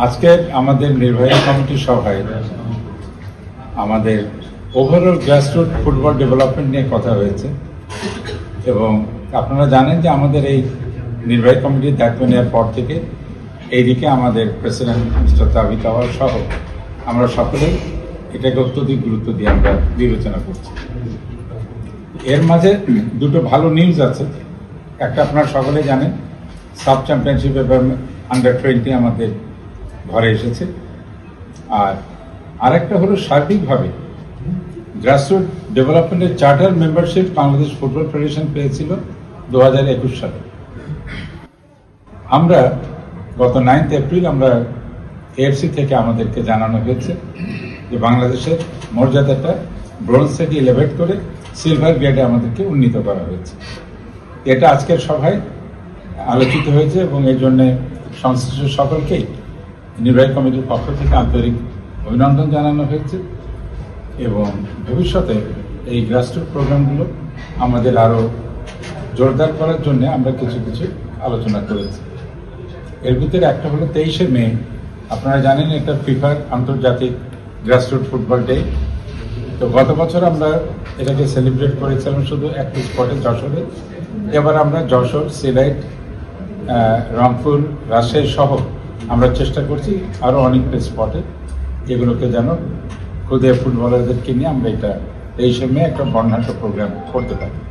আজকে আমাদের নির্বাহী কমিটি সভায় আমাদের ওভারঅল গ্রাসরুট ফুটবল ডেভেলপমেন্ট নিয়ে কথা হয়েছে এবং আপনারা জানেন যে আমাদের এই নির্বাহী কমিটির দায়িত্ব নেওয়ার পর থেকে এইদিকে আমাদের প্রেসিডেন্ট মিস্টার তাবিথ আউয়াল সহ আমরা সকলেই এটাকে অত্যধিক গুরুত্ব দিয়ে আমরা বিবেচনা করছি। এর মাঝে দুটো ভালো নিউজ আছে। একটা আপনারা সকলে জানেন, সাব চ্যাম্পিয়নশিপ এবং আন্ডার-20 আমাদের ঘরে এসেছে। আর আরেকটা হলো সার্বিকভাবে গ্রাসরুট ডেভেলপমেন্টের charter membership Bangladesh football federation পেয়েছিল 2021 সালে। আমরা গত 9 এপ্রিল আমরা এএফসি থেকে আমাদেরকে জানানো হয়েছে যে বাংলাদেশের মর্যাদাটা ব্রোঞ্জ থেকে এলিভেট করে সিলভার গ্রেডে আমাদেরকে উন্নীত করা হয়েছে। এটা আজকের সভায় আলোচিত হয়েছে এবং এই জন্যে সংশ্লিষ্ট সকলকেই নির্বাহী কমিটির পক্ষ থেকে আন্তরিক অভিনন্দন জানানো হয়েছে এবং ভবিষ্যতে এই গ্রাসরুট প্রোগ্রামগুলো আমাদের আরও জোরদার করার জন্য আমরা কিছু কিছু আলোচনা করেছি। এর ভিতরে একটা হলো 23শে মে, আপনারা জানেন এটা ফিফার আন্তর্জাতিক গ্রাসরুট ফুটবল ডে। তো গত বছর আমরা এটাকে সেলিব্রেট করেছিলাম শুধু একটি স্পটে যশোরে। এবার আমরা যশোর, সিলেট, রংপুর, রাজশাহী সহ আমরা চেষ্টা করছি আরও অনেকটা স্পটে এগুলোকে যেন খুদে ফুটবলারদেরকে নিয়ে আমরা এটা 23শে মে একটা বর্ণাঢ্য প্রোগ্রাম করতে পারি।